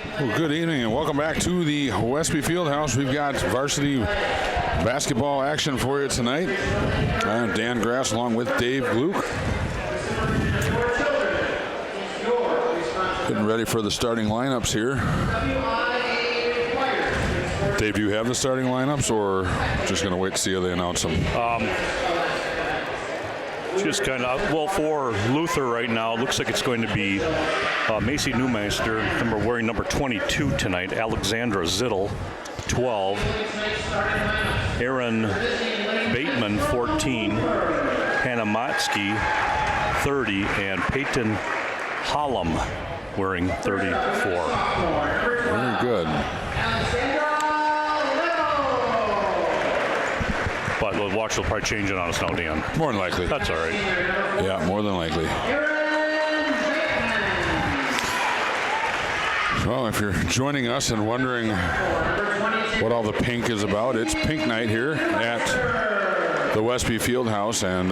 Well, good evening and welcome back to the Westby Fieldhouse. We've got varsity basketball action for you tonight. Dan Grass along with Dave Luke. Getting ready for the starting lineups here. Dave, do you have the starting lineups or just going to wait to see how they announce them? Just kind of, well, for Luther right now, it looks like it's going to be Macy Newmeister, wearing number 22 tonight, Alexandra Zittel, 12, Erin Bateman, 14, Hannah Motzke, 30, and Peyton Hollum, wearing 34. Very good. But the watch will probably change it on us now, Dan. More than likely. That's all right. Yeah, more than likely. Well, if you're joining us and wondering what all the pink is about, it's pink night here at the Westby Fieldhouse, and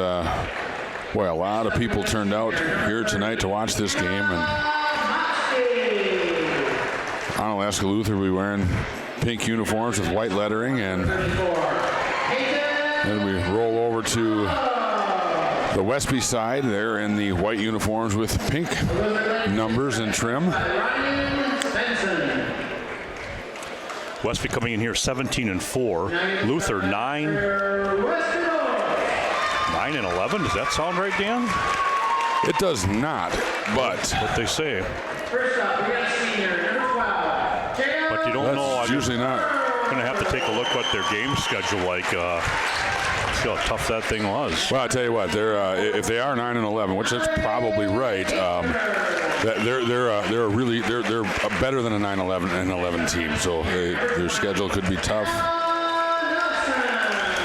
boy, a lot of people turned out here tonight to watch this game. And Onalaska Luther will be wearing pink uniforms with white lettering, and then we roll over to the Westby side. They're in the white uniforms with pink numbers and trim. Westby coming in here 17-4. Luther 9-11. Does that sound right, Dan? It does not, but what they say. But you don't know. It's usually not. Going to have to take a look what their game schedule like. See how tough that thing was. Well, I'll tell you what, they're if they are 9-11, which that's probably right, they're better than a 9-11 team. So their schedule could be tough.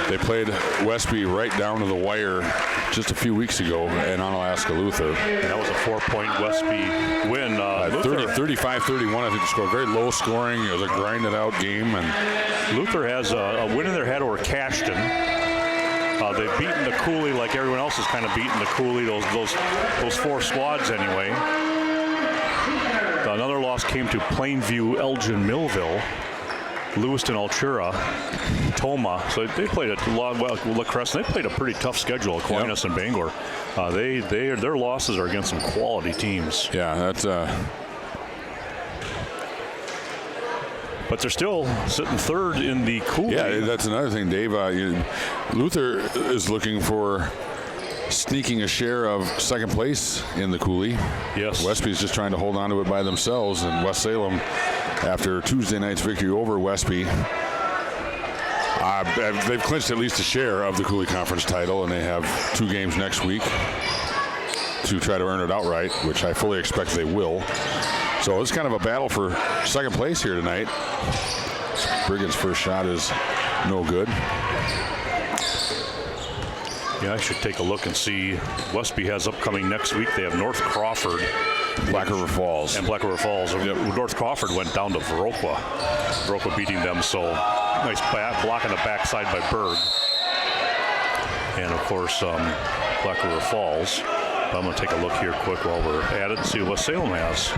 They played Westby right down to the wire just a few weeks ago in Onalaska Luther. And that was a 4-point Westby win. 35-31, I think the score. Very low scoring. It was a grinded out game. And Luther has a win in their head over Cashton. They've beaten the Coulee like everyone else has kind of beaten the Coulee, those four squads anyway. Another loss came to Plainview, Elgin, Millville, Lewiston, Altura, Toma. So they played a lot. Well, La Crescent, they played a pretty tough schedule. Aquinas and Bangor. Their losses are against some quality teams. Yeah, that's. But they're still sitting third in the Coulee. Yeah, that's another thing, Dave. Luther is looking for sneaking a share of second place in the Coulee. Yes. Westby's just trying to hold on to it by themselves, and West Salem, after Tuesday night's victory over Westby, they've clinched at least a share of the Coulee Conference title, and they have 2 games next week to try to earn it outright, which I fully expect they will. So it's kind of a battle for second place here tonight. Brigand's first shot is no good. Yeah, I should take a look and see. Westby has upcoming next week. They have North Crawford. Black River Falls. And Black River Falls. Yep. North Crawford went down to Viroqua. Viroqua beating them, so nice block on the backside by Berg. And, of course, Black River Falls. I'm going to take a look here quick while we're at it and see what West Salem has.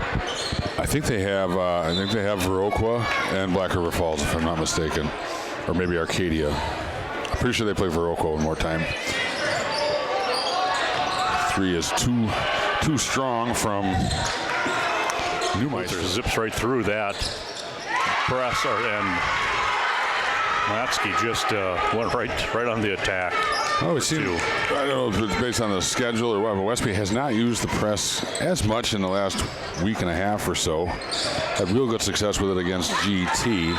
I think they have Viroqua and Black River Falls, if I'm not mistaken, or maybe Arcadia. I'm pretty sure they play Viroqua one more time. 3 is too strong from Newmeister. Zips right through that press, and Motzke just went right on the attack. Oh, it seems, I don't know if it's based on the schedule or what, but Westby has not used the press as much in the last week and a half or so. Had real good success with it against GT.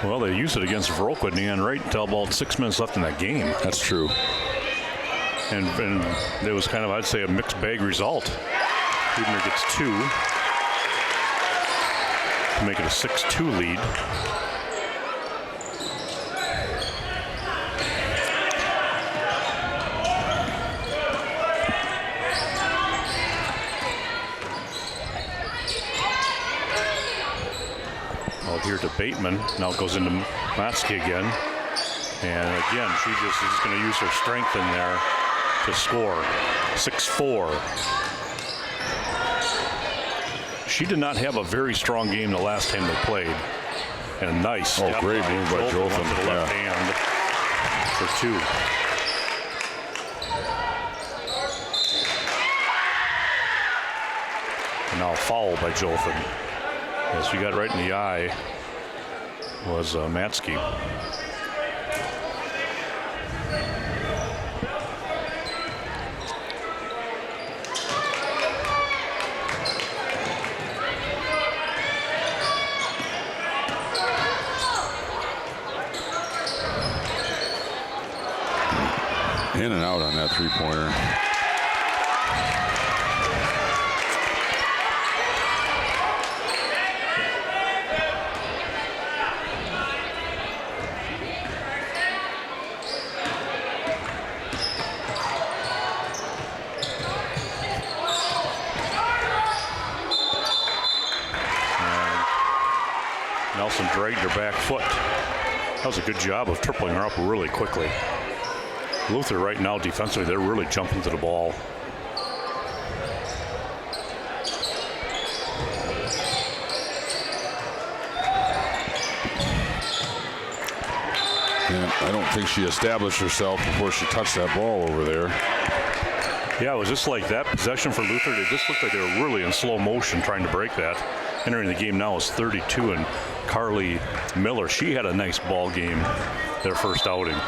Well, they used it against Viroqua and right until about 6 minutes left in that game. That's true. And it was kind of, I'd say, a mixed bag result. Huebner gets 2 to make it a 6-2 lead. Here to Bateman. Now it goes into Motzke again. And again, she's just going to use her strength in there to score. 6-4. She did not have a very strong game the last time they played. And a nice step great by move by Jolton. To the left hand for 2. And now a foul by Jolton. As she got right in the eye was Matsky. In and out on that three-pointer. Nelson dragged her back foot. That was a good job of tripling her up really quickly. Luther right now defensively, they're really jumping to the ball. And I don't think she established herself before she touched that ball over there. Yeah, it was just like that possession for Luther. It just looked like they were really in slow motion trying to break that. Entering the game now is 32, and Carly Miller, she had a nice ball game their first outing.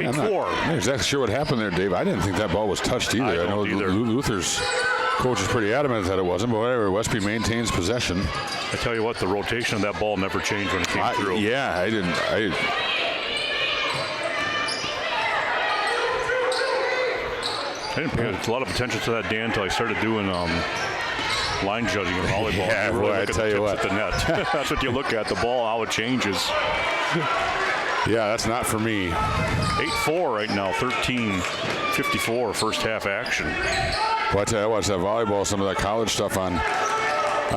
I'm not exactly sure what happened there, Dave. I didn't think that ball was touched either. I know Luther's coach is pretty adamant that it wasn't, but whatever. Westby maintains possession. I tell you what, the rotation of that ball never changed when it came through. Yeah, I didn't. I didn't pay a lot of attention to that, Dan, until I started doing line judging in volleyball. Yeah, you really I tell you what. at the net. That's what you look at, the ball, how it changes. Yeah, that's not for me. 8-4 right now, 13:54 first half action. Well, I tell you, I watch that volleyball, some of that college stuff on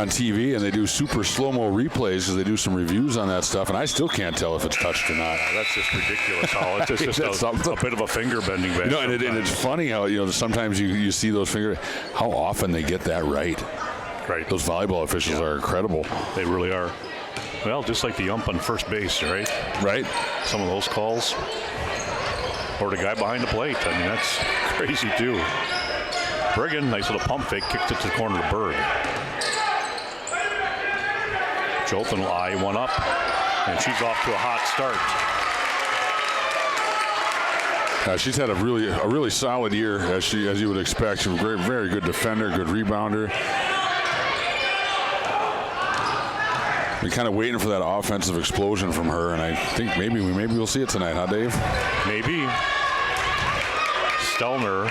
TV, and they do super slow-mo replays because they do some reviews on that stuff, and I still can't tell if it's touched or not. That's just ridiculous. How it's just a bit of a finger bending back. And it's funny how sometimes you see those fingers, how often they get that right. Right. Those volleyball officials are incredible. They really are. Well, just like the ump on first base, right? Right. Some of those calls. Or the guy behind the plate. I mean, that's crazy, too. Brigham, nice little pump fake, kicked it to the corner of Berg. Jolton will eye one up, and she's off to a hot start. She's had a really solid year, as you would expect. She's a very good defender, good rebounder. We're kind of waiting for that offensive explosion from her, and I think maybe we'll see it tonight, huh, Dave? Maybe. Stelner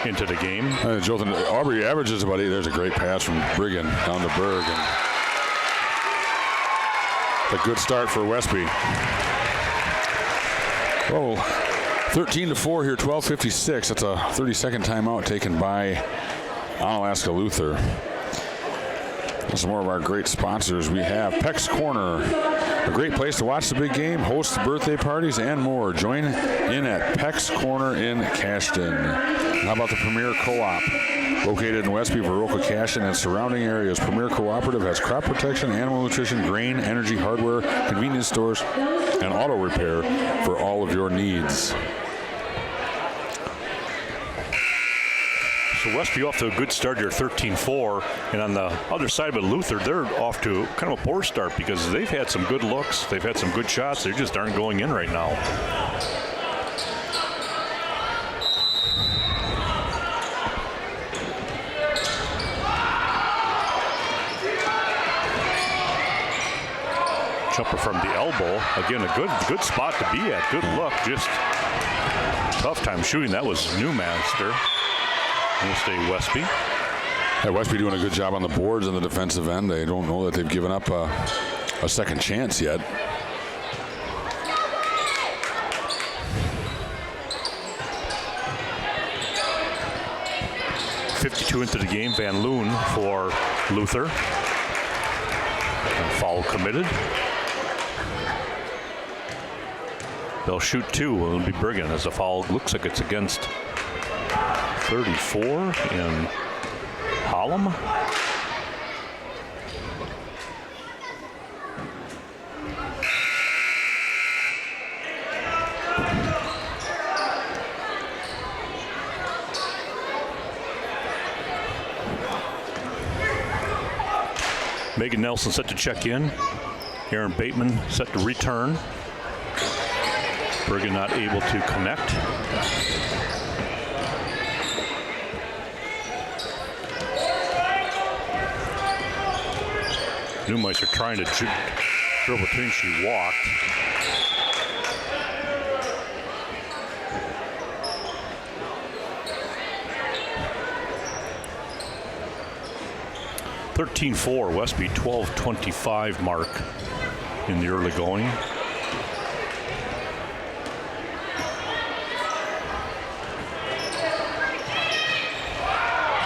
into the game. Jolton, Aubrey averages about 8. There's a great pass from Brigham down to Berg. And a good start for Westby. Oh, 13-4 here, 12:56. That's a 30-second timeout taken by Onalaska Luther. Some more of our great sponsors. We have Peck's Corner, a great place to watch the big game, host birthday parties, and more. Join in at Peck's Corner in Cashton. How about the Premier Co-op? Located in Westby, Viroqua, Cashton, and surrounding areas, Premier Cooperative has crop protection, animal nutrition, grain, energy, hardware, convenience stores, and auto repair for all of your needs. So Westby off to a good start here, 13-4. And on the other side of it, Luther, they're off to kind of a poor start because they've had some good looks. They've had some good shots. They just aren't going in right now. Jumper from the elbow. Again, a good spot to be at. Good look. Just tough time shooting. That was Newmaster. We'll stay Westby. Hey, Westby doing a good job on the boards on the defensive end. They don't know that they've given up a second chance yet. 3:52 into the game. Van Loon for Luther. And foul committed. They'll shoot two. It'll be Brigham as the foul looks like it's against 34 in Hallam. Megan Nelson set to check in. Aaron Bateman set to return. Brigham not able to connect. Neumeister trying to drill between. She walked. (13-4) Westby, 12:25 mark in the early going.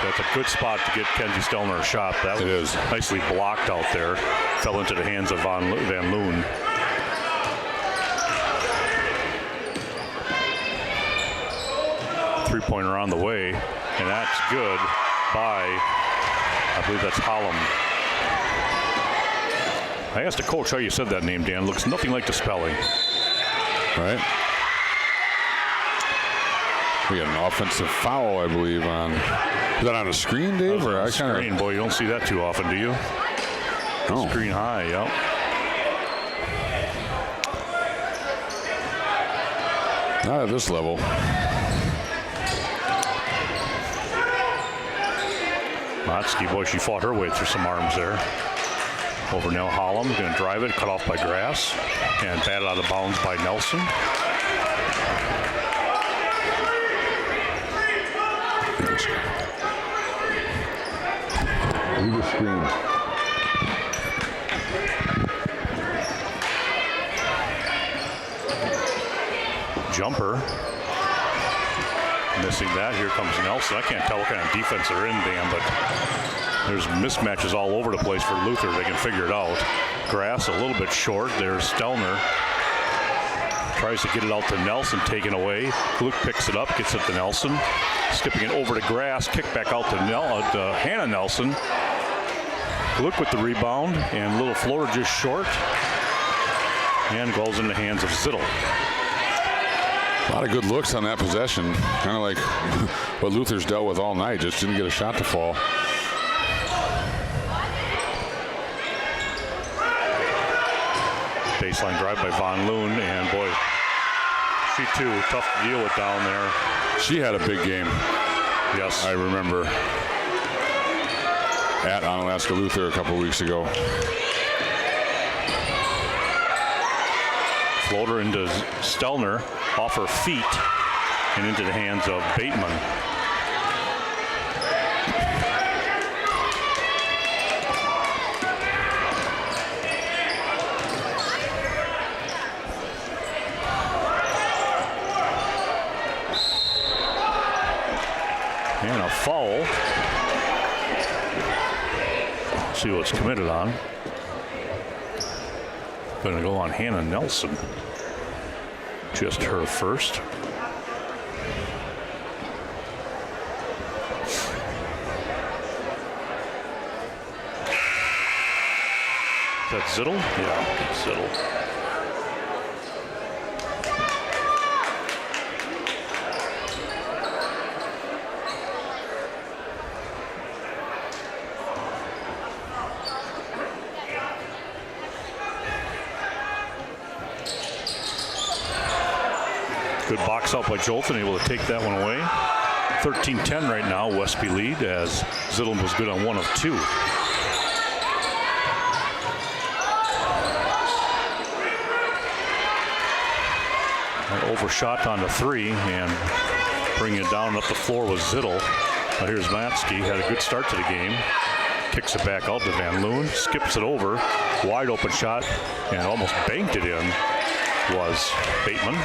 That's a good spot to get Kenzie Stelner a shot. That was nicely blocked out there. Fell into the hands of Van Loon. Three-pointer on the way, and that's good by, I believe that's Hallam. I asked the coach how you said that name, Dan. Looks nothing like the spelling. Right. We got an offensive foul, I believe, on. Is that on a screen, Dave? Or I screen, boy, you don't see that too often, do you? No. Screen high, yep. Not at this level. Motzke, boy, she fought her way through some arms there. Over now, Hallam, going to drive it, cut off by Grass, and batted out of bounds by Nelson. Leave the screen. Jumper. Missing that. Here comes Nelson. I can't tell what kind of defense they're in, Dan, but there's mismatches all over the place for Luther. They can figure it out. Grass a little bit short. There's Stelner. Tries to get it out to Nelson, taken away. Luke picks it up, gets it to Nelson. Skipping it over to Grass, kick back out to Hannah Nelson. Luke with the rebound, and little floater just short. And goes in the hands of Zittel. A lot of good looks on that possession. Kind of like what Luther's dealt with all night. Just didn't get a shot to fall. Baseline drive by Van Loon, and boy, she too, tough to deal with down there. She had a big game. Yes. I remember at Onalaska Luther a couple weeks ago. Floater into Stelner, off her feet, and into the hands of Bateman. And a foul. See what's committed on. Going to go on Hannah Nelson. Just her first. Is that Zittel? Yeah, Zittel. Good box out by Jolton, able to take that one away. 13-10 right now, Westby lead, as Zittel was good on 1 of 2. That overshot on the 3, and bringing it down up the floor was Zittel. Here's Matsky, had a good start to the game. Kicks it back out to Van Loon, skips it over. Wide open shot, and almost banked it in was Bateman.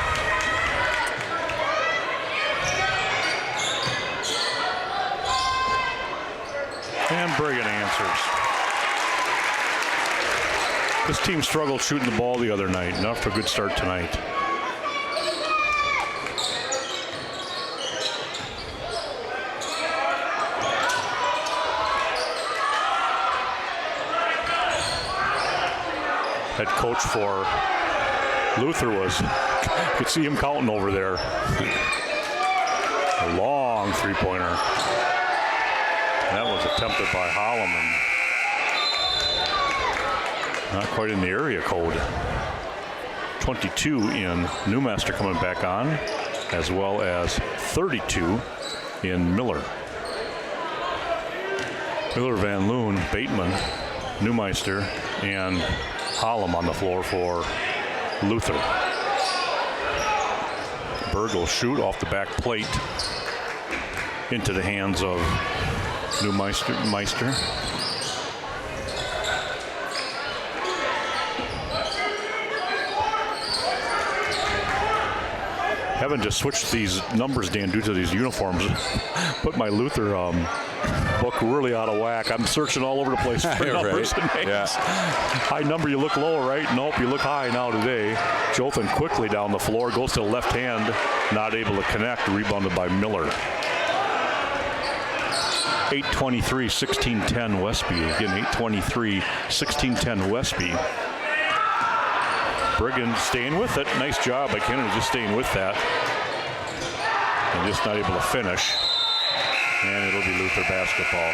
And Brigham answers. This team struggled shooting the ball the other night. Not for a good start tonight. Head coach for Luther was, you could see him counting over there. A long three-pointer. That was attempted by Holloman. Not quite in the area code. 22 in Newmaster coming back on, as well as 32 in Miller. Miller, Van Loon, Bateman, Newmeister, and Hollum on the floor for Luther. Berg will shoot off the back plate into the hands of Newmeister. Haven't just switched these numbers, Dan, due to these uniforms. Put my Luther book really out of whack. I'm searching all over the place for numbers and names. Yeah. High number, you look low, right? Nope, you look high now today. Jothan quickly down the floor, goes to the left hand, not able to connect, rebounded by Miller. 8:23, 16-10 Westby. Again, 8:23, 16-10 Westby. Brigham staying with it. Nice job by Kennedy, just staying with that. And just not able to finish. And it'll be Luther basketball.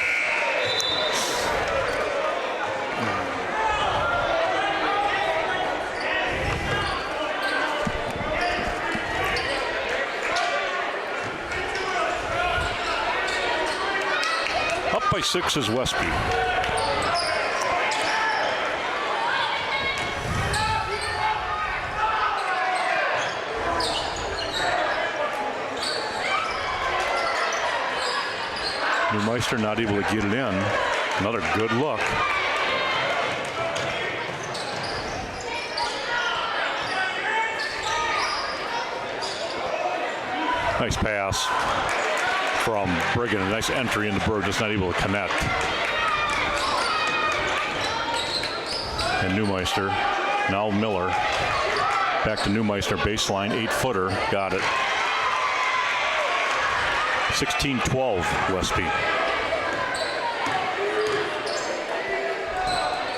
Up by 6 is Westby. Newmeister not able to get it in. Another good look. Nice pass from Brigham. A nice entry into Berg, just not able to connect. And Newmeister, now Miller. Back to Newmeister, baseline, 8-footer, got it. 16-12 Westby.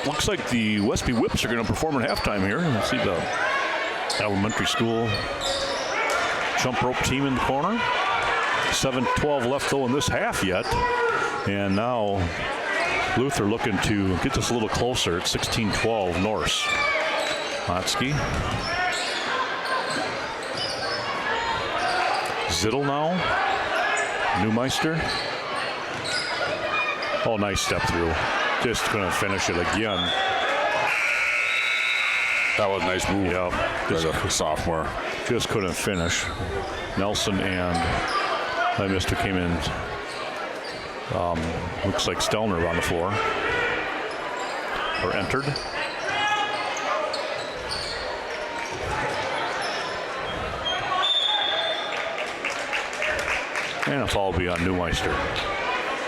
Looks like the Westby Whips are going to perform at halftime here. Let's see the elementary school jump rope team in the corner. 7:12 left though in this half yet. And now Luther looking to get this a little closer at 16-12 Norse. Lotsky. Zittel now. Newmeister. Oh, nice step through. Just couldn't finish it again. That was a nice move. Yeah. As a sophomore. Just couldn't finish. Nelson and Mr. came in. Looks like Stelner on the floor. Or entered. And it's all be on Newmeister.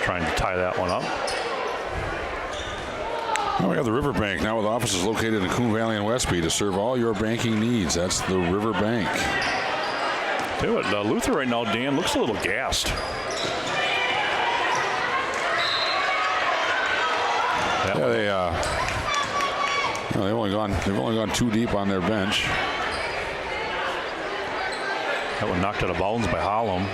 Trying to tie that one up. Well, we have the Riverbank now with offices located in Coon Valley and Westby to serve all your banking needs. That's the Riverbank. Tell you what, Luther right now, Dan, looks a little gassed. Yeah, they've only gone too deep on their bench. That one knocked out of bounds by Hollum.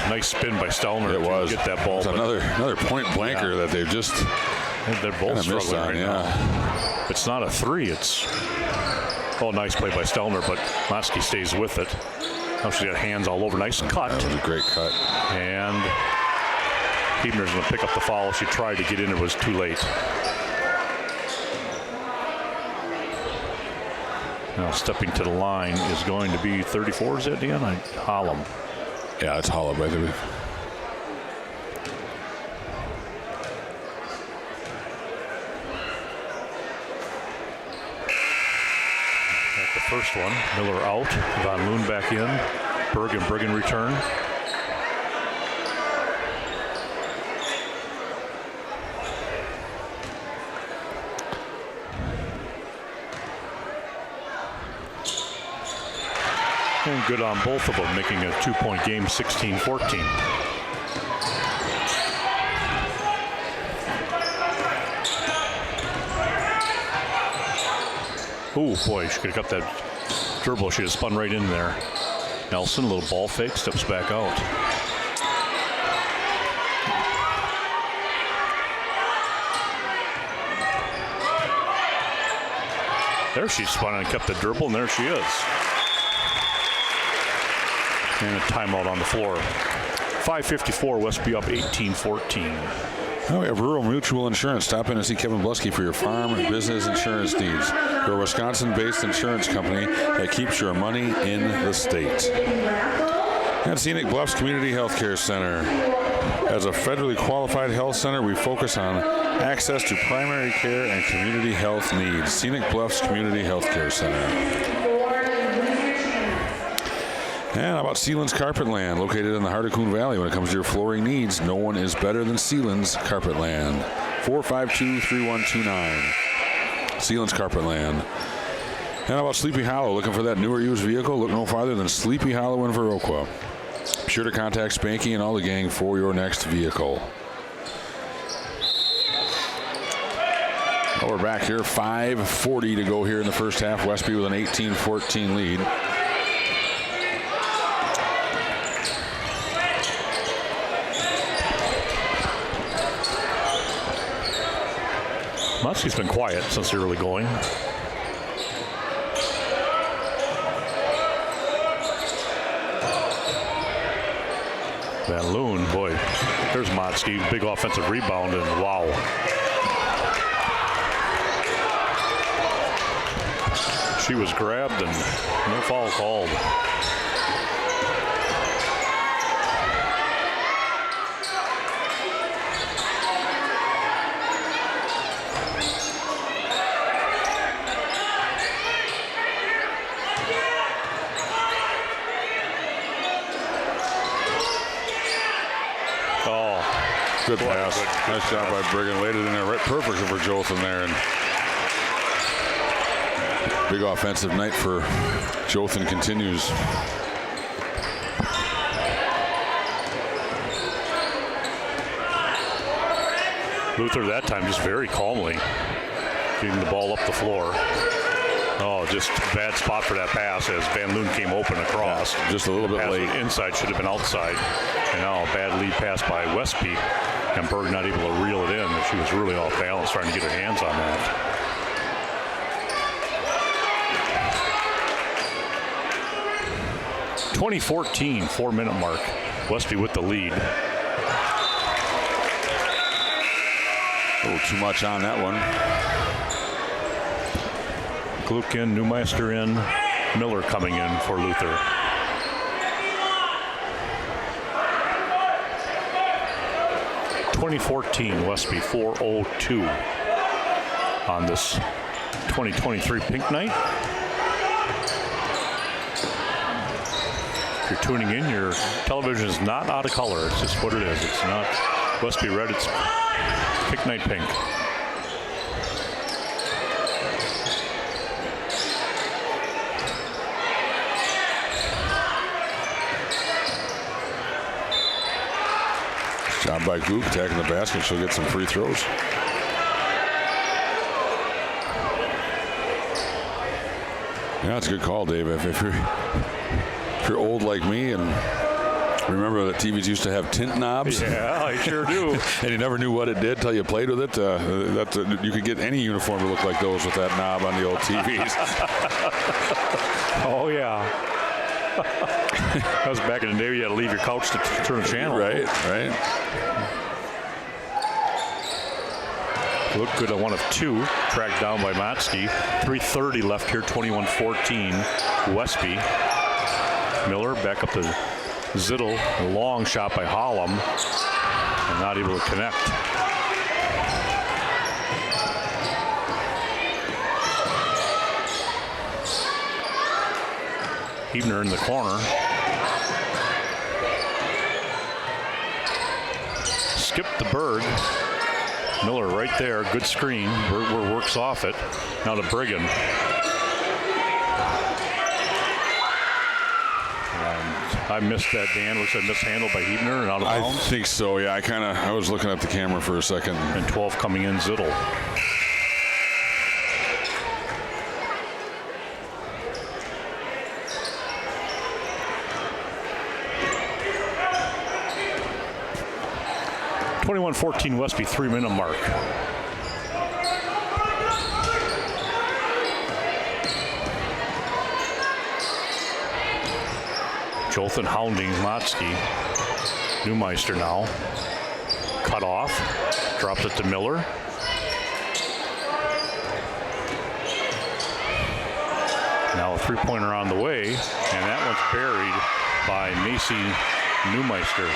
Nice spin by Stelner. It was. Get that ball. It's another point blanker that they've just. They're both struggling right now. It's not a three. It's. Oh, nice play by Stelner, but Lasky stays with it. Now she's got hands all over. Nice cut. That was a great cut. And Huebner's going to pick up the foul. She tried to get in. It was too late. Now stepping to the line is going to be 34. Is that Dan? Hollum. Yeah, it's Hollum, I believe. At the first one, Miller out. Von Loon back in. Bergen return. And good on both of them, making a 2-point game, 16-14. Oh boy, she could have got that dribble. She just spun right in there. Nelson, a little ball fake, steps back out. There she spun and kept the dribble, and there she is. And a timeout on the floor. 5:54, Westby up 18-14. Oh, we have Rural Mutual Insurance. Stop in and see Kevin Blusky for your farm and business insurance needs. They're a Wisconsin-based insurance company that keeps your money in the state. And Scenic Bluffs Community Health Care Center. As a federally qualified health center, we focus on access to primary care and community health needs. Scenic Bluffs Community Health Care Center. And how about Sealand's Carpetland, located in the heart of Coon Valley. When it comes to your flooring needs, no one is better than Sealand's Carpetland. 452-3129. Sealand's Carpetland. And how about Sleepy Hollow, looking for that newer used vehicle? Look no farther than Sleepy Hollow in Viroqua. Be sure to contact Spanky and all the gang for your next vehicle. Well, we're back here, 5:40 to go here in the first half. Westby with an 18-14 lead. Muskie's been quiet since the early going. Van Loon, boy, there's Motzke, big offensive rebound, and wow. She was grabbed and no foul called. Good pass. Nice job by Brigham. Laid it in there right perfect for Jothan there. And big offensive night for Jothan continues. Luther that time just very calmly getting the ball up the floor. Oh, just a bad spot for that pass as Van Loon came open across. Yeah, just a little bit late. Inside, should have been outside. And now a bad lead pass by Westby. And Berg not able to reel it in. She was really off balance trying to get her hands on that. .2014, 4-minute mark. Westby with the lead. A little too much on that one. Gluck in, Newmeister in, Miller coming in for Luther. .2014, Westby 4:02 on this 2023 Pink Night. If you're tuning in, your television is not out of color. It's just what it is. It's not Westby red, it's Pink Night pink. Job by Gluck, attacking the basket. She'll get some free throws. Yeah, that's a good call, Dave. If you're old like me and remember that TVs used to have tint knobs. Yeah, I sure do. And you never knew what it did till you played with it. You could get any uniform to look like those with that knob on the old TVs. Oh, yeah. That was back in the day. You had to leave your couch to turn the channel. Right. Looked good on one of two. Tracked down by Motzke. 3:30 left here, 21-14. Westby. Miller back up to Zittel. A long shot by Hollum. And not able to connect. Hebner in the corner. Skip the Berg. Miller right there, good screen. Berg works off it. Now to Brigham. I missed that, Dan. Was that mishandled by Hebner and out of bounds? I think so, yeah. I was looking at the camera for a second. And 12 coming in, Zittel. (21-14) Westby, 3-minute mark. Jolson hounding Motzke. Neumeister now. Cut off. Drops it to Miller. Now a three-pointer on the way, and that one's buried by Macy Neumeister.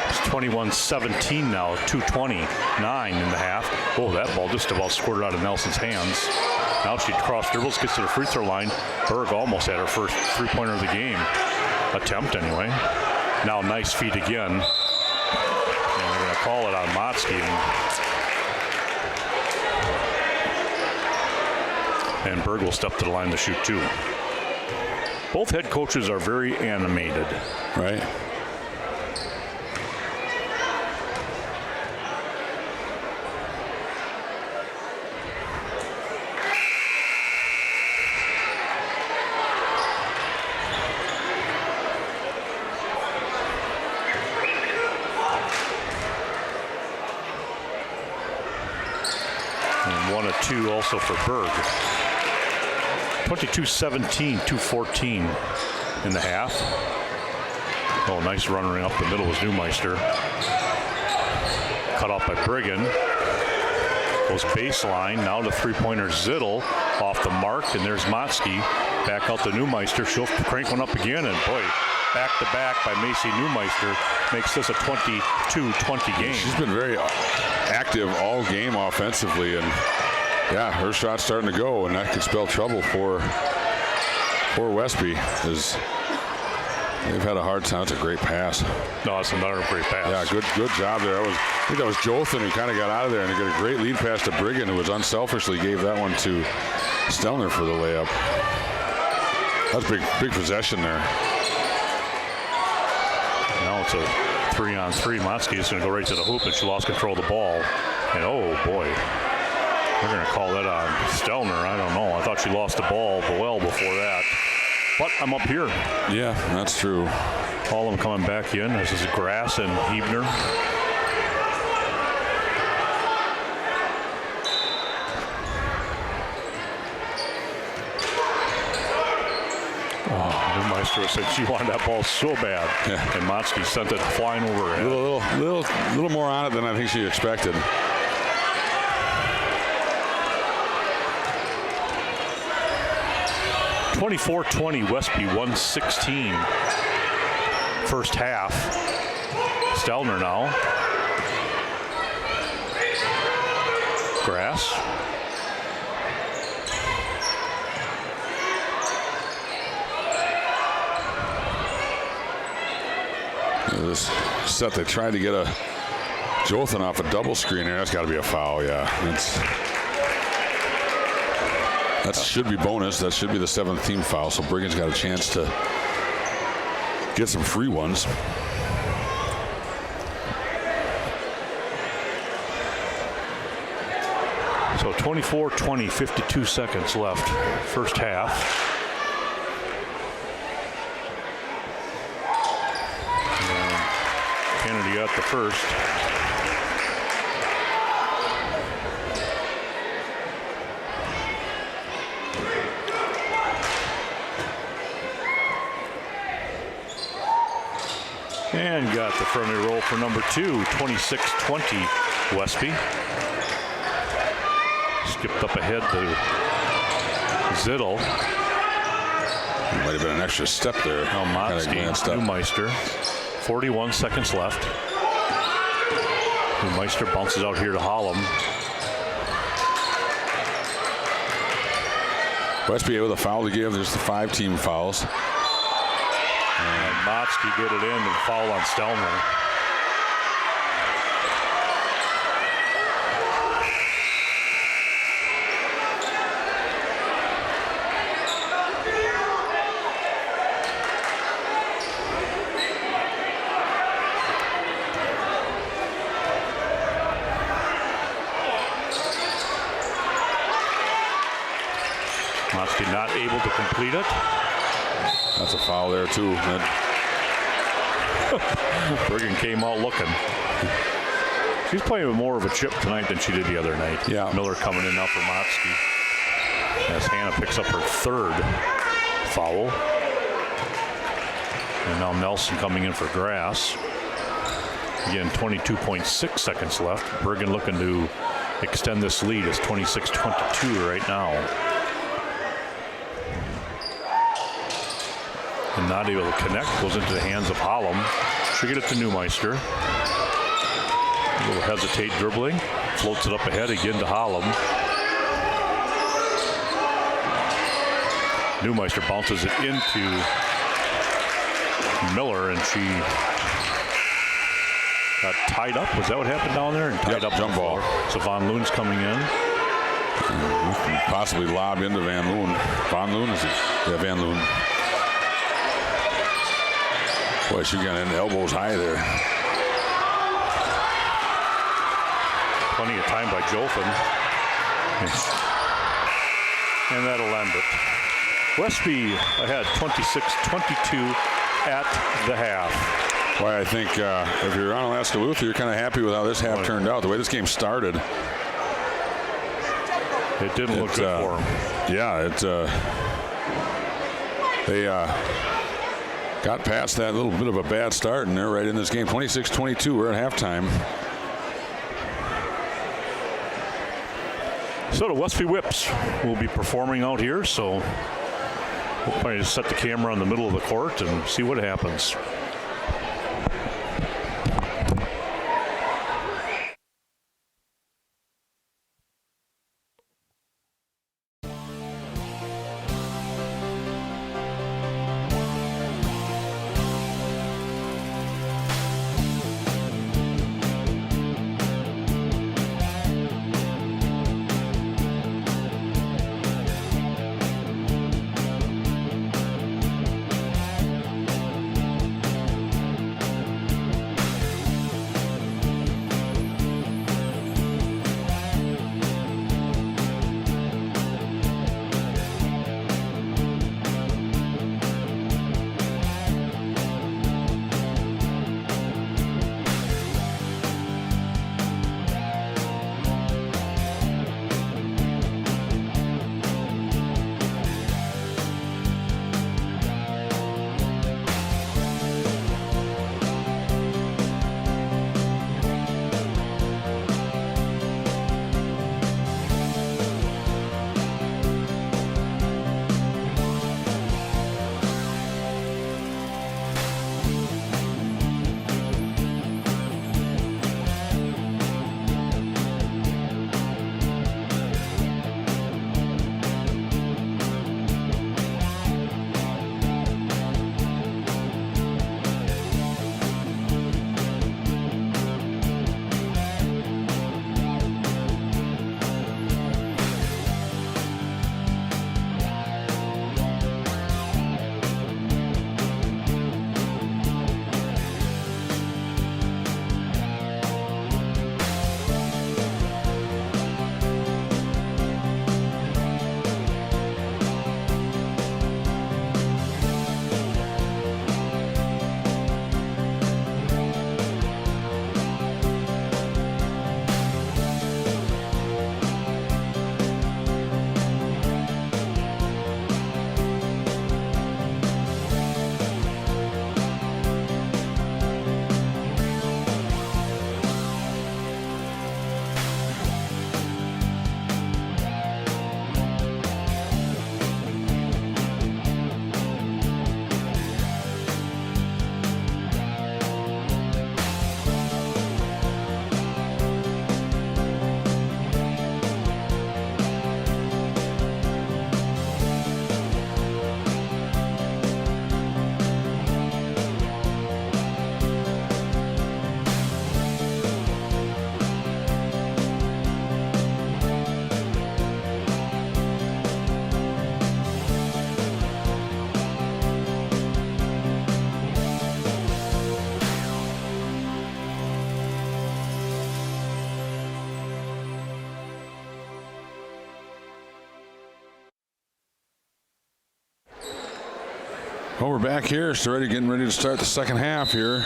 It's 21-17 now, 2:29 in the half. Oh, that ball just about squirted out of Nelson's hands. Now she cross dribbles, gets to the free throw line. Berg almost had her first three-pointer of the game. Attempt anyway. Now nice feed again. And they're going to call it on Motzke. And Berg will step to the line to shoot two. Both head coaches are very animated. Right. And 1 of 2 also for Berg. 22-17, 2:14 in the half. Oh, nice running up the middle was Neumeister. Cut off by Brigham. Goes baseline, now to three-pointer Zittel off the mark, and there's Motzke. Back out to Neumeister. She'll crank one up again, and boy, back-to-back by Macy Neumeister makes this a 22-20 game. She's been very active all game offensively, and yeah, her shot's starting to go, and that could spell trouble for Westby. They've had a hard time. It's a great pass. No, it's another great pass. Yeah, good job there. I think that was Jolson who kind of got out of there, and he got a great lead pass to Brigham, who was unselfishly gave that one to Stelner for the layup. That's big possession there. Now it's a 3-on-3. Motzke is going to go right to the hoop, and she lost control of the ball. And oh boy, we're going to call that on Stelner. I don't know. I thought she lost the ball well before that. But I'm up here. Yeah, that's true. All of them coming back in. This is Grass and Hebner. Neumeister said she wanted that ball so bad, yeah. And Motzke sent it flying over her head. A little more on it than I think she expected. (24-20) Westby, 1:16. First half. Stelner now. Grass. This set, they tried to get a Jolson off a double screen there. That's got to be a foul, yeah. That should be bonus. That should be the 7th team foul. So Brigham's got a chance to get some free ones. So 24-20, 52 seconds left. First half. Kennedy got the first. And got the friendly roll for number 2, 26-20 Westby. Skipped up ahead to Zittel. Might have been an extra step there. Motzke, Neumeister. 41 seconds left. Neumeister bounces out here to Hollum. Westby with a foul to give. There's the 5 team fouls. And Motzke get it in and foul on Stelner. Motzke not able to complete it. That's a foul there too. Bergen came out looking. She's playing with more of a chip tonight than she did the other night. Yeah. Miller coming in now for Motzke. As Hannah picks up her 3rd foul. And now Nelson coming in for Grass. Again, 22.6 seconds left. Bergen looking to extend this lead. It's 26-22 right now. And not able to connect. Goes into the hands of Hollum. Should get it to Neumeister. A little hesitate dribbling. Floats it up ahead again to Hollum. Neumeister bounces it into Miller, and she got tied up. Was that what happened down there? And tied up jump ball. So Von Loon's coming in. Possibly lob into Van Loon. Von Loon is it? Yeah, Van Loon. Boy, she got in elbows high there. Plenty of time by Jolfin. And that'll end it. Westby ahead 26-22 at the half. Boy, I think if you're on Alaska Luther, you're kind of happy with how this half turned out. The way this game started. It didn't look good for them. Yeah, they got past that little bit of a bad start, and they're right in this game. 26-22, we're at halftime. So the Westby Whips will be performing out here, so we'll probably just set the camera in the middle of the court and see what happens. Well, we're back here. So getting ready to start the second half here.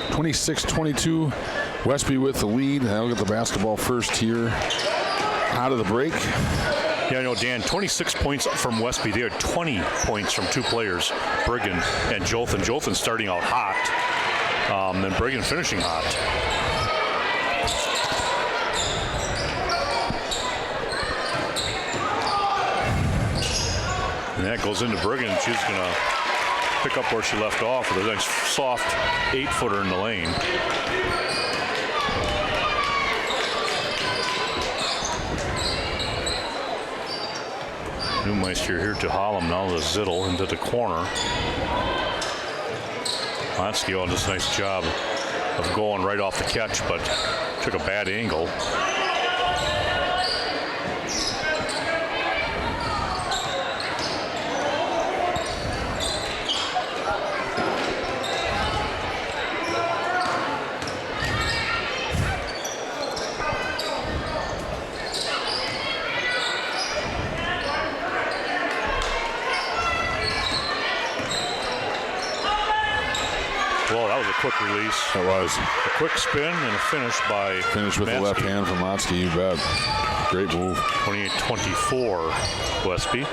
26-22. Westby with the lead. They'll get the basketball first here out of the break. Yeah, I know, Dan, 26 points from Westby. They had 20 points from two players, Brigham and Jothan. Jothan starting out hot, and Brigham finishing hot. And that goes into Brigham. She's going to pick up where she left off with a nice soft 8-footer in the lane. Neumeister here to Hollum, now to Zittel into the corner. Lansky does a nice job of going right off the catch, but took a bad angle. Quick release. It was. A quick spin and a finish by Finish with Mansky. the left hand from Motsky, you bet. Great move. 28-24, Westby.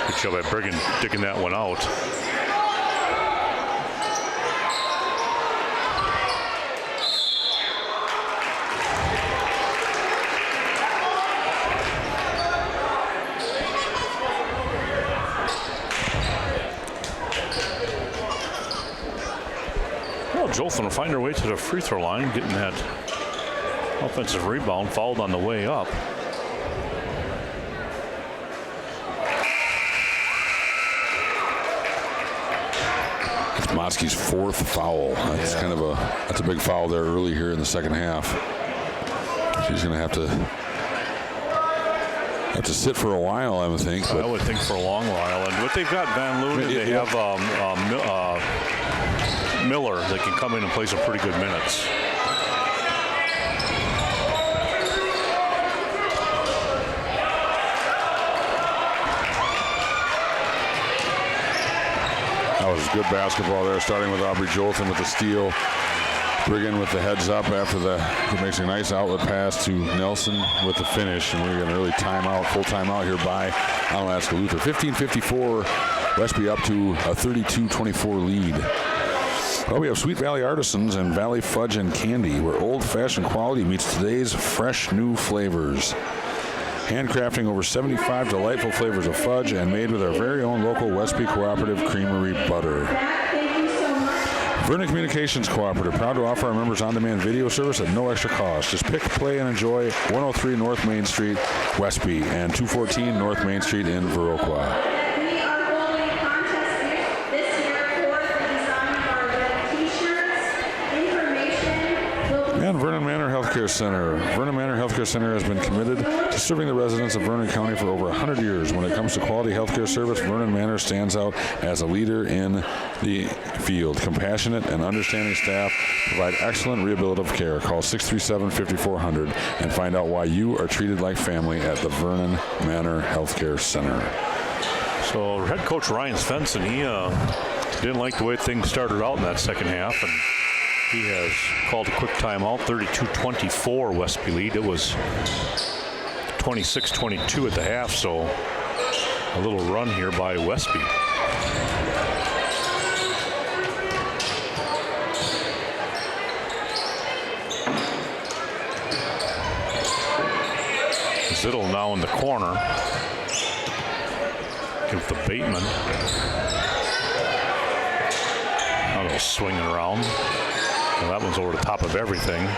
Good job by Brigham digging that one out. Jolson will find her way to the free throw line, getting that offensive rebound, fouled on the way up. It's Motsky's fourth foul. That's kind of a big foul there early here in the second half. She's going to have to sit for a while, I would think. I would think for a long while. And what they've got, Van Loon, and they have Miller that can come in and play some pretty good minutes. That was good basketball there, starting with Aubrey Jolson with the steal. Brigham with the heads up after he makes a nice outlet pass to Nelson with the finish. And we're going to really full timeout here by Alaska Luther. 15:54, Westby up to a 32-24 lead. Well, we have Sweet Valley Artisans and Valley Fudge and Candy, where old-fashioned quality meets today's fresh new flavors. Handcrafting over 75 delightful flavors of fudge and made with our very own local Westby Cooperative Creamery butter. Vernon Communications Cooperative, proud to offer our members on-demand video service at no extra cost. Just pick, play, and enjoy 103 North Main Street, Westby, and 214 North Main Street in Viroqua. And Vernon Manor Healthcare Center. Vernon Manor Healthcare Center has been committed to serving the residents of Vernon County for over 100 years. When it comes to quality healthcare service, Vernon Manor stands out as a leader in the field. Compassionate and understanding staff provide excellent rehabilitative care. Call 637-5400 and find out why you are treated like family at the Vernon Manor Healthcare Center. So head coach Ryan Svensson, he didn't like the way things started out in that second half, and he has called a quick timeout. 32-24 Westby lead. It was 26-22 at the half, so a little run here by Westby. Zittel now in the corner. Give the Bateman. Now they're swinging around. Well, that one's over the top of everything.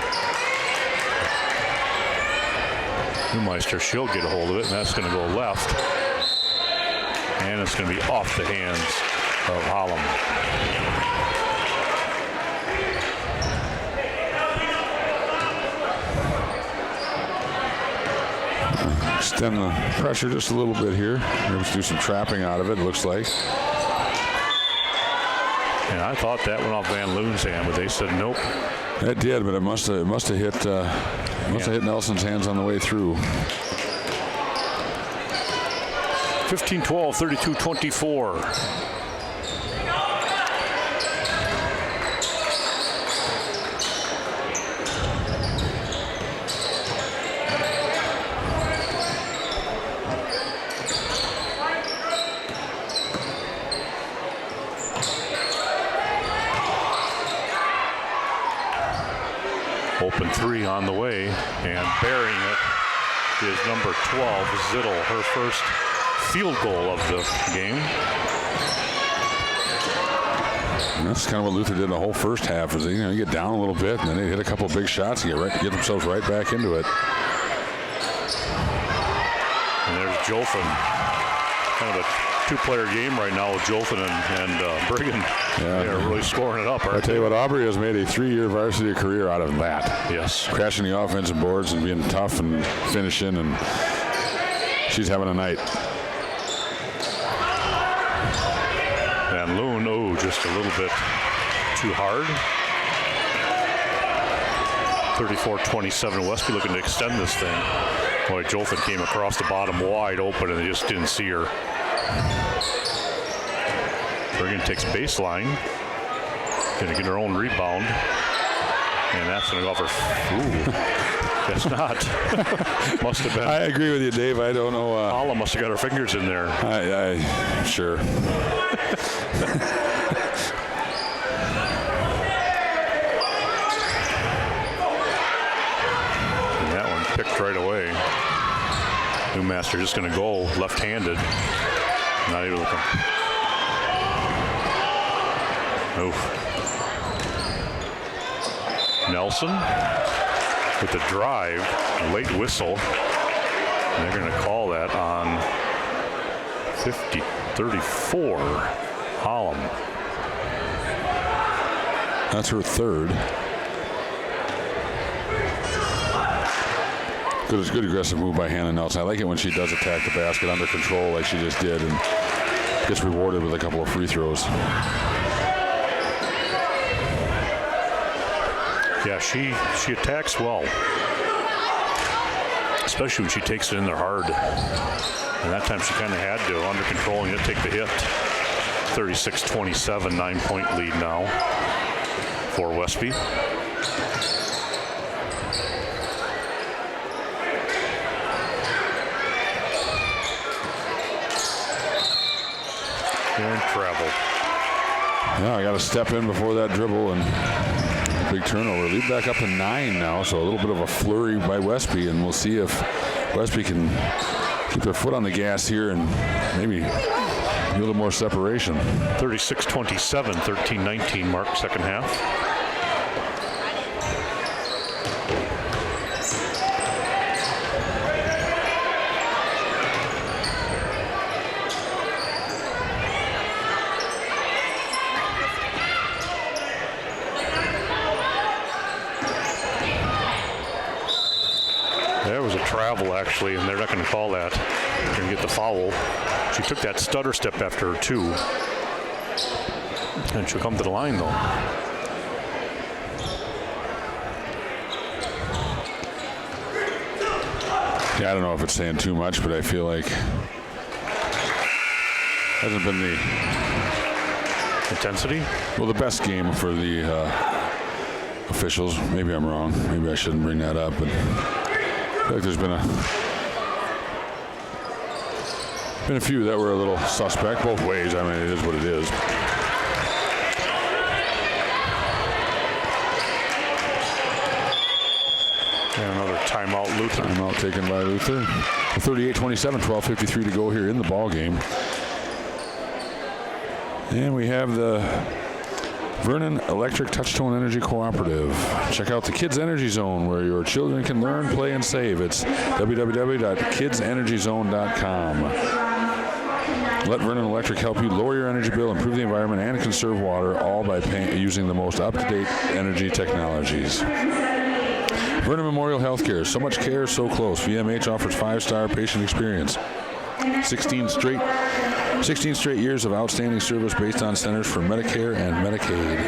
Neumeister, she'll get a hold of it, and that's going to go left. And it's going to be off the hands of Hollum. Extend the pressure just a little bit here. Let's do some trapping out of it, looks like. And I thought that went off Van Loon's hand, but they said nope. It did, but it must have hit hit Nelson's hands on the way through. 15-12, 32-24. Open three on the way, and burying it is number 12, Zittel, her first field goal of the game. And that's kind of what Luther did in the whole first half. Is you get down a little bit, and then they hit a couple of big shots and get themselves right back into it. And there's Jolfin, kind of a two-player game right now with Jolfin and Brigham. Yeah. They're really scoring it up. I tell you what, Aubrey has made a 3-year varsity career out of that. Yes. Crashing the offensive boards and being tough and finishing, and she's having a night. Van Loon, just a little bit too hard. 34-27, Westby looking to extend this thing. Boy, Jolfin came across the bottom wide open, and they just didn't see her. Brigham takes baseline. Going to get her own rebound. And that's going to go off her. Ooh. Guess not. Must have been. I agree with you, Dave. I don't know. Paula must have got her fingers in there. Sure. And that one picked right away. Newmaster just going to go left-handed. Not even looking. Oof. Nelson with the drive, late whistle. And they're going to call that on 34, Holland. That's her third. Good aggressive move by Hannah Nelson. I like it when she does attack the basket under control like she just did and gets rewarded with a couple of free throws. Yeah, she attacks well, especially when she takes it in there hard. And that time she kind of had to, under controlling it, take the hit. 36-27, 9-point lead now for Westby. And travel. Yeah, I got to step in before that dribble and big turnover. Lead back up to 9 now, so a little bit of a flurry by Westby, and we'll see if Westby can keep their foot on the gas here and maybe a little more separation. 36-27, 13-19 mark, second half. There was a travel, actually, and they're not going to call that. They're going to get the foul. She took that stutter step after her, too. And she'll come to the line, though. Yeah, I don't know if it's saying too much, but I feel like hasn't been the intensity. Well, the best game for the officials. Maybe I'm wrong. Maybe I shouldn't bring that up, but I feel like there's been a few that were a little suspect both ways. I mean, it is what it is. And another timeout, Luther. Timeout taken by Luther. 38-27, 12:53 to go here in the ball game. And we have the Vernon Electric Touchtone Energy Cooperative. Check out the Kids Energy Zone where your children can learn, play, and save. It's www.kidsenergyzone.com. Let Vernon Electric help you lower your energy bill, improve the environment, and conserve water, all by using the most up-to-date energy technologies. Vernon Memorial Healthcare. So much care, so close. VMH offers 5-star patient experience. 16 straight years of outstanding service based on Centers for Medicare and Medicaid.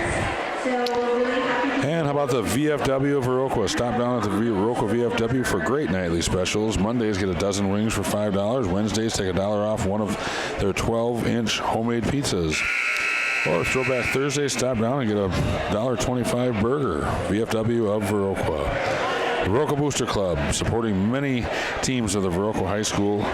And how about the VFW of Viroqua? Stop down at the Viroqua VFW for great nightly specials. Mondays, get a dozen wings for $5. Wednesdays, take $1 off one of their 12-inch homemade pizzas. Or Throwback Thursday, stop down and get a $1.25 burger. VFW of Viroqua. Viroqua Booster Club, supporting many teams of the Viroqua High School.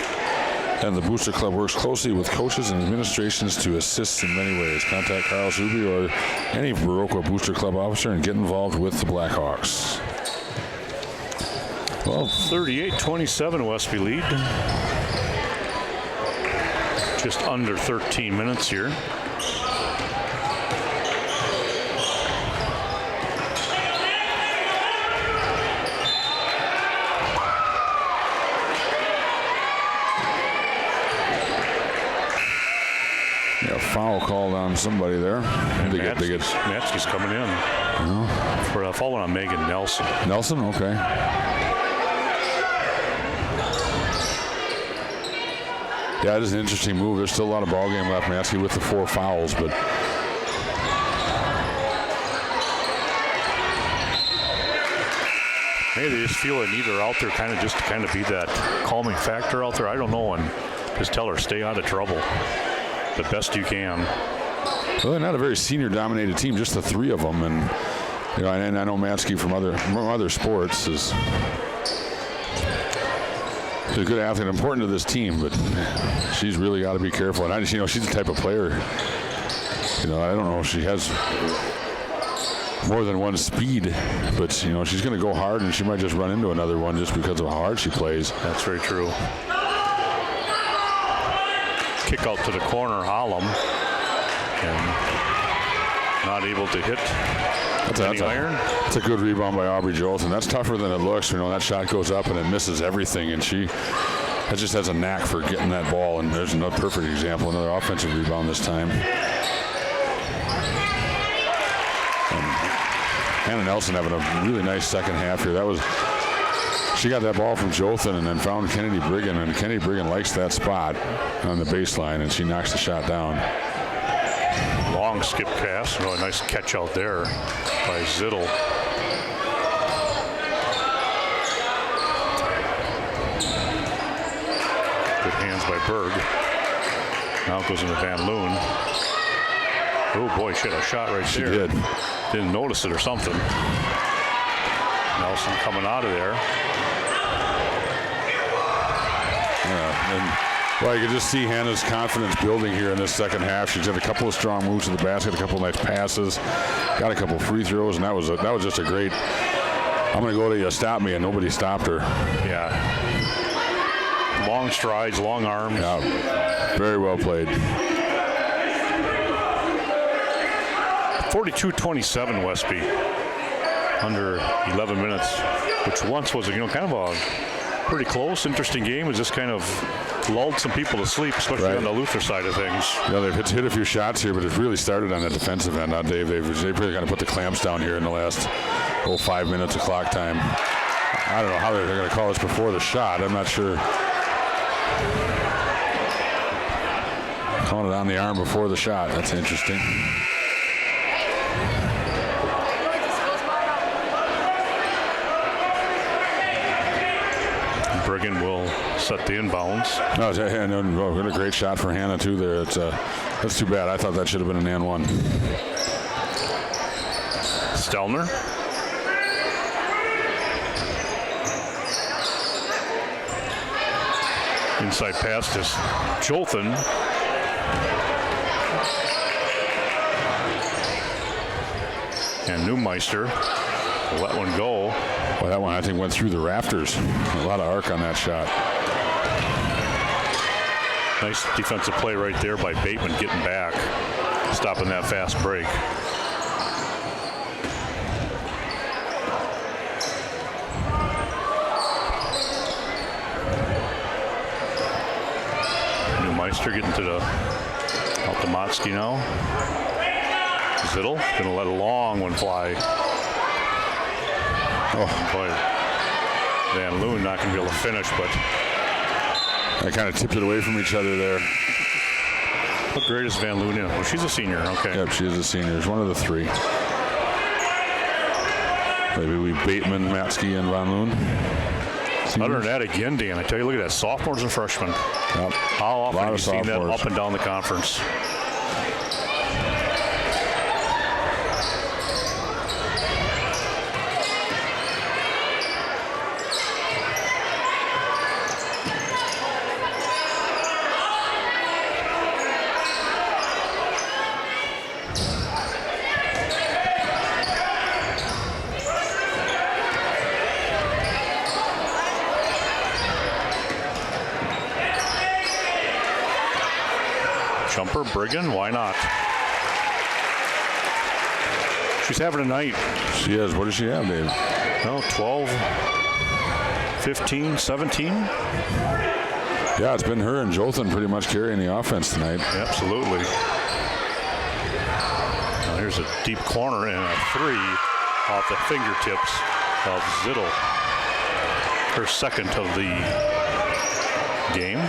And the Booster Club works closely with coaches and administrations to assist in many ways. Contact Carl Zuby or any Viroqua Booster Club officer and get involved with the Blackhawks. Well, 38-27 Westby lead. Just under 13 minutes here. Foul called on somebody there. Matsky's coming in for a foul on Megan Nelson. Nelson, okay. Yeah, it is an interesting move. There's still a lot of ball game left. Matsky with the 4 fouls, but maybe they just feel a need her out there, just to be that calming factor out there. I don't know, and just tell her stay out of trouble the best you can. Well, they're not a very senior-dominated team, just the 3 of them, and and I know Matsky from other sports is a good athlete, important to this team, but she's really got to be careful. And she's the type of player. I don't know if she has more than one speed, but she's going to go hard, and she might just run into another one just because of how hard she plays. That's very true. Kick out to the corner, Hollum, and not able to hit any iron. That's a good rebound by Aubrey Jolson. That's tougher than it looks. That shot goes up and it misses everything, and she just has a knack for getting that ball, and there's another perfect example, another offensive rebound this time. And Hannah Nelson having a really nice second half here. She got that ball from Jothan and then found Kennedy Brigham, and Kennedy Brigham likes that spot on the baseline, and she knocks the shot down. Long skip pass. Really nice catch out there by Zittel. Good hands by Berg. Now it goes into Van Loon. Oh boy, she had a shot right there. She did. Didn't notice it or something. Nelson coming out of there. Well, you can just see Hannah's confidence building here in this second half. She's had a couple of strong moves to the basket, a couple of nice passes, got a couple of free throws, and that was just a great. I'm going to go to you, stop me, and nobody stopped her. Yeah. Long strides, long arms. Yeah. Very well played. 42-27 Westby. Under 11 minutes, which once was kind of a pretty close, interesting game. It just kind of lulled some people to sleep, especially on the Luther side of things. They've hit a few shots here, but it really started on the defensive end. Now, Dave, they've really kind of put the clamps down here in the last 5 minutes of clock time. I don't know how they're going to call this before the shot. I'm not sure. Calling it on the arm before the shot. That's interesting. Brigham will set the inbounds. No, what a great shot for Hannah too there. That's too bad. I thought that should have been an and one. Stelner. Inside pass to Jolson. And Neumeister will let one go. Well, that one I think went through the rafters. A lot of arc on that shot. Nice defensive play right there by Bateman getting back, stopping that fast break. Neumeister getting to the Altomatsky now. Zittel gonna let a long one fly. Oh boy, Van Loon not gonna be able to finish, but They kind of tipped it away from each other there. What grade is Van Loon in? Well, she's a senior. Okay. Yep, she is a senior. It's one of the three. Maybe we Bateman, Matsky, and Van Loon. Other than that, again, Dan, I tell you, look at that. Sophomores and freshmen. Yep. How often have you seen that sophomores up and down the conference? Jumper, Brigham, why not? She's having a night. She is. What does she have, Dave? No, 12, 15, 17. Yeah, it's been her and Jothan pretty much carrying the offense tonight. Absolutely. Now here's a deep corner and a three off the fingertips of Zittel. Her second of the game.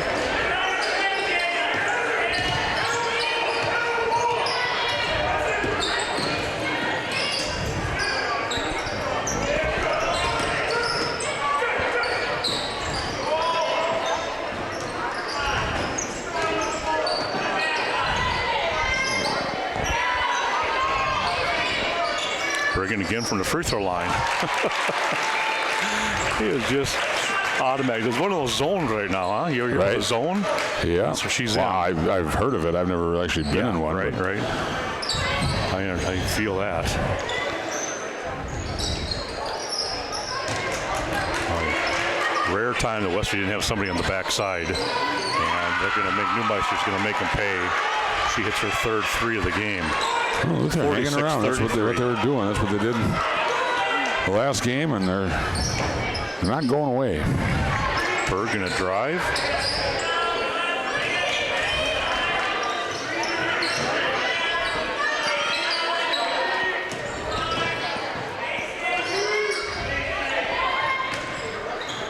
Brigham again from the free throw line. He is just automatic. There's one of those zones right now, huh? You're right. In the zone? Yeah. That's where she's in. I've heard of it. I've never actually been in one. Right. I feel that. Rare time that Westby didn't have somebody on the backside. And they're going to make, Neumeister's going to make them pay. She hits her third three of the game. Oh, look, they're hanging around. That's what they were doing. That's what they did in the last game, and they're not going away. Berg gonna drive.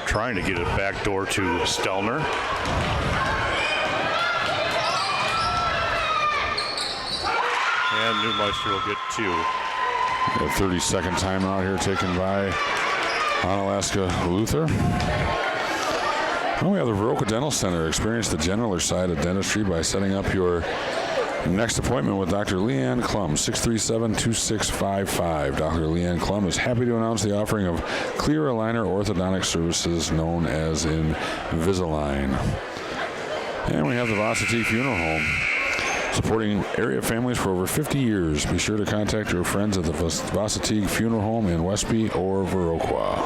Trying to get it back door to Stelner. And Neumeister will get two. A 30-second timeout here taken by Onalaska Luther. Well, we have the Viroqua Dental Center. Experience the gentler side of dentistry by setting up your next appointment with Dr. Leanne Klum, 637-2655. Dr. Leanne Klum is happy to announce the offering of clear aligner orthodontic services known as Invisalign. And we have the Varsity Funeral Home, supporting area families for over 50 years. Be sure to contact your friends at the Varsity Funeral Home in Westby or Viroqua.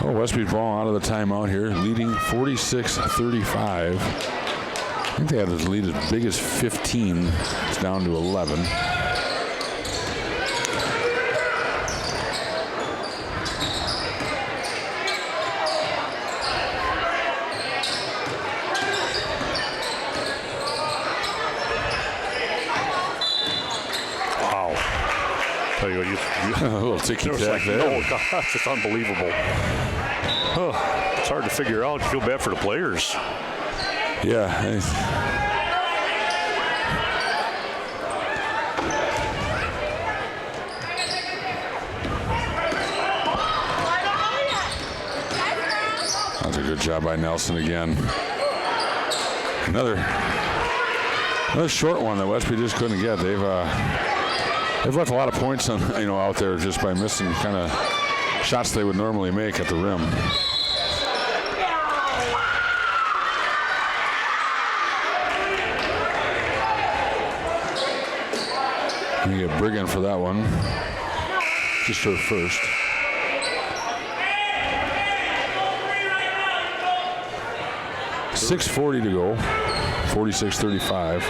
Westby's ball out of the timeout here, leading 46-35. I think they had this lead as big as 15. It's down to 11. Wow. Tell you what, a little ticky-tack there. Oh, God, that's just unbelievable. It's hard to figure out. You feel bad for the players. Yeah. That's a good job by Nelson again. Another short one that Westby just couldn't get. They've left a lot of points on, out there just by missing kind of shots they would normally make at the rim. You get Brigham for that one. Just her first. .640 to go. 46-35.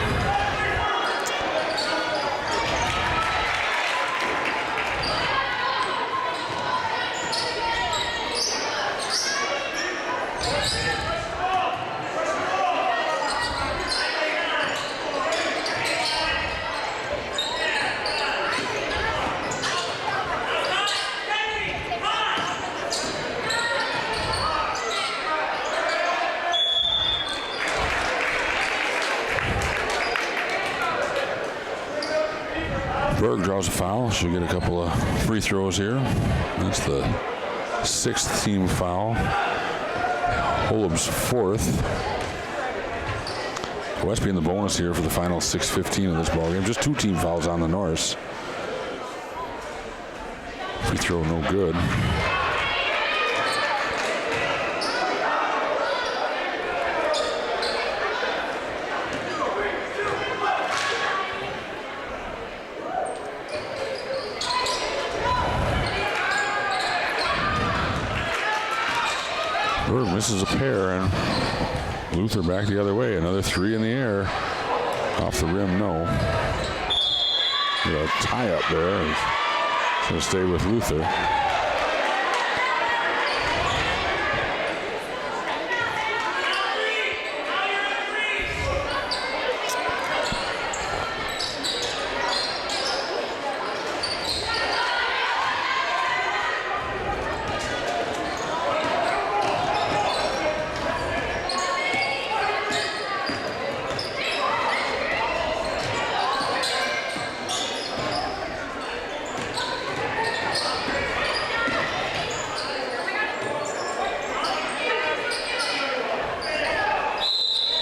Berg draws a foul. She'll get a couple of free throws here. That's the 6th team foul. Holub's 4th. Westby in the bonus here for the final 6:15 of this ballgame. Just 2 team fouls on the Norse. Free throw no good. Berg misses a pair, and Luther back the other way. Another 3 in the air. Off the rim, no. Got a tie up there. It's going to stay with Luther.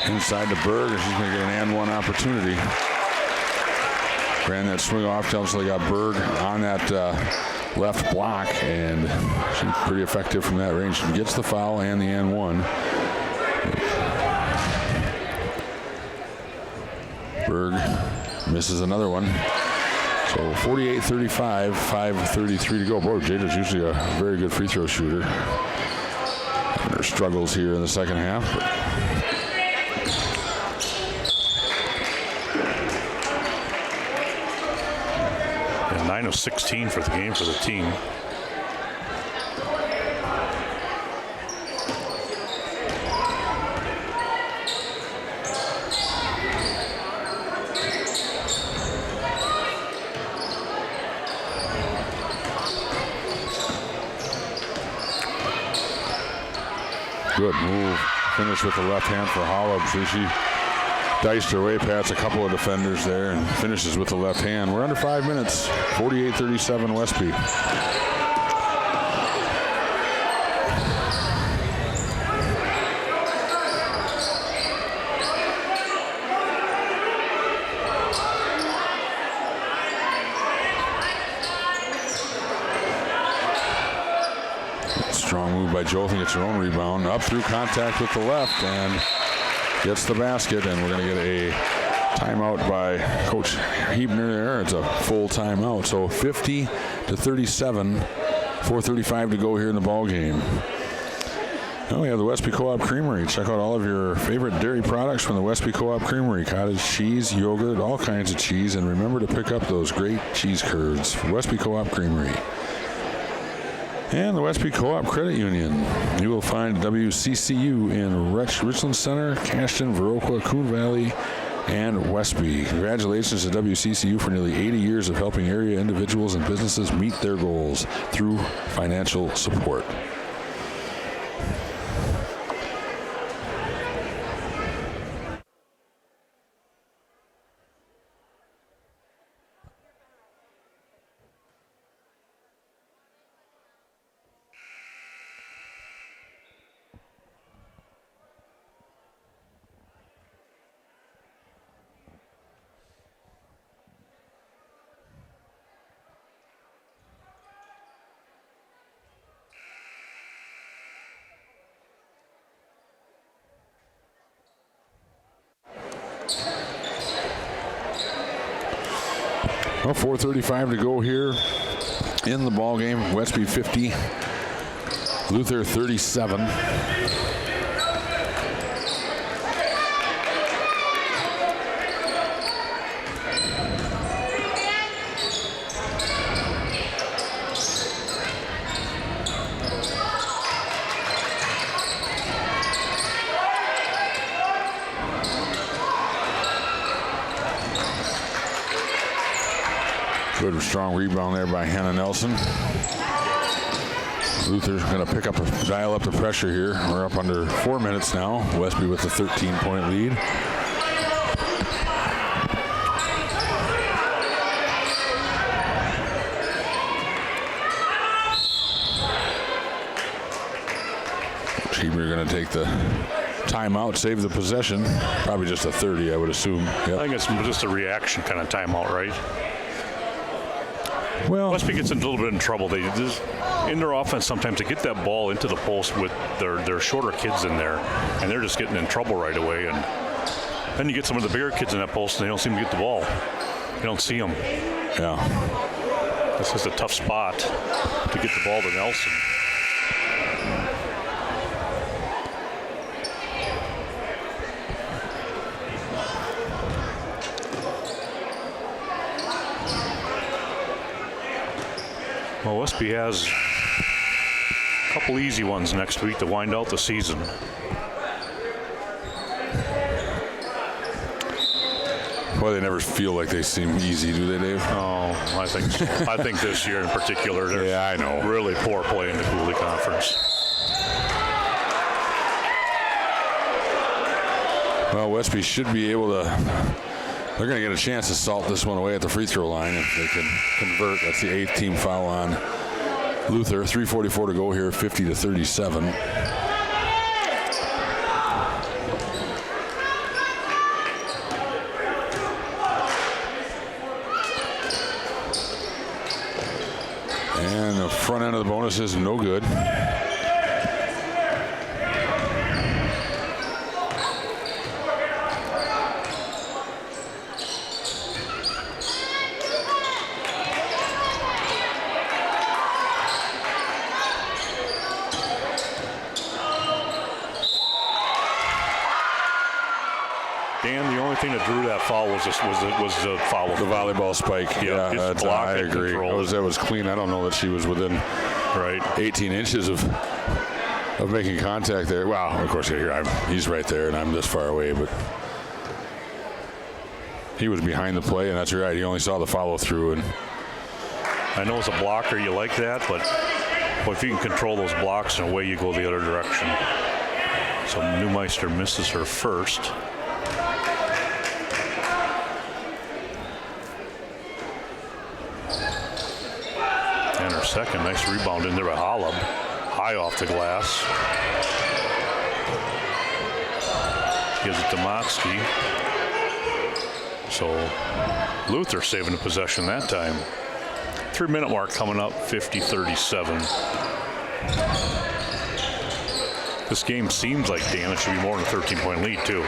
Inside to Berg, and she's going to get an and one opportunity. Ran that swing off until they got Berg on that left block, and she's pretty effective from that range. She gets the foul and the and one. Berg misses another one. So 48-35, 5:33 to go. Boy, Jada's usually a very good free throw shooter. Her struggles here in the second half. And 9 of 16 for the game for the team. Good move. Finish with the left hand for Holub. She diced her way past a couple of defenders there and finishes with the left hand. We're under 5 minutes. 48-37 Westby. Strong move by Jolton, gets her own rebound. Up through contact with the left and gets the basket, and we're going to get a timeout by Coach Hebner there. It's a full timeout. So 50-37, 4:35 to go here in the ball game. Now we have the Westby Co-op Creamery. Check out all of your favorite dairy products from the Westby Co-op Creamery. Cottage cheese, yogurt, all kinds of cheese. And remember to pick up those great cheese curds from Westby Co-op Creamery. And the Westby Co-op Credit Union. You will find WCCU in Richland Center, Cashton, Viroqua, Coon Valley, and Westby. Congratulations to WCCU for nearly 80 years of helping area individuals and businesses meet their goals through financial support. Well, 4:35 to go here in the ball game. Westby 50, Luther 37. Good strong rebound there by Hannah Nelson. Luther's going to dial up the pressure here. We're up under 4 minutes now. Westby with a 13-point lead. We're going to take the timeout, save the possession. Probably just a 30, I would assume. Yep. I think it's just a reaction kind of timeout, right? Well, Westby gets in a little bit in trouble. They just, in their offense, sometimes they get that ball into the post with their shorter kids in there, and they're just getting in trouble right away. And then you get some of the bigger kids in that post, and they don't seem to get the ball. You don't see them. Yeah. This is a tough spot to get the ball to Nelson. Well, Westby has a couple easy ones next week to wind out the season. Well, they never feel like they seem easy, do they, Dave? Oh, I think this year in particular, there's Yeah, I know. really poor play in the Coulee Conference. Well, Westby should be able to. They're going to get a chance to salt this one away at the free throw line if they can convert. That's the 8th team foul on Luther. 3:44 to go here, 50-37. And the front end of the bonus is no good. Dan, the only thing that drew that foul was the foul. The volleyball spike. Yeah, that's, I agree. That was clean. I don't know that she was within 18 inches of making contact there. Well, of course, he's right there, and I'm this far away, but he was behind the play, and that's right. He only saw the follow through. And I know as a blocker you like that, but if you can control those blocks, and away you go the other direction. So Neumeister misses her first. And her second. Nice rebound in there by Holub. High off the glass. Gives it to Motsky. So Luther saving the possession that time. 3-minute mark coming up, 50-37. This game seems like, Dan, it should be more than a 13-point lead, too.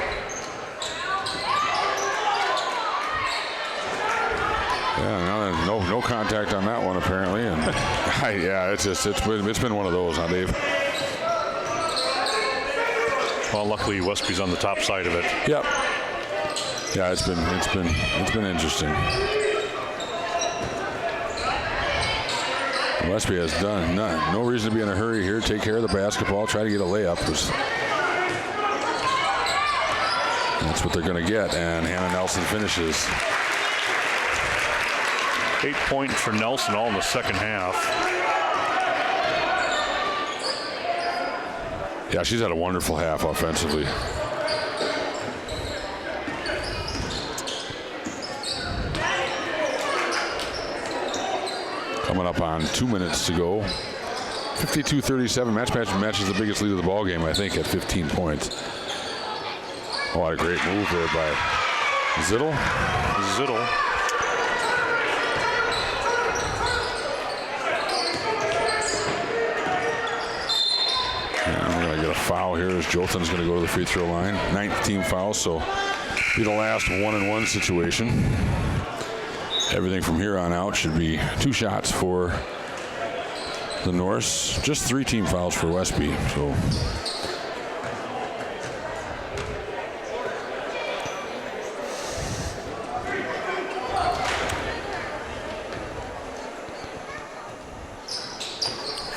Yeah, no contact on that one apparently, and yeah, it's been one of those, huh, Dave? Well, luckily Westby's on the top side of it. Yep. Yeah, it's been interesting. Westby has done no reason to be in a hurry here. Take care of the basketball. Try to get a layup. That's what they're going to get, and Hannah Nelson finishes. 8 points for Nelson all in the second half. Yeah, she's had a wonderful half offensively. Coming up on 2 minutes to go. 52-37. Matches the biggest lead of the ball game, I think, at 15 points. Oh, what a great move there by Zittel. And we're going to get a foul here as Jothan's going to go to the free throw line. 9th team foul, so be the last 1-and-1 situation. Everything from here on out should be 2 shots for the Norse. Just 3 team fouls for Westby. So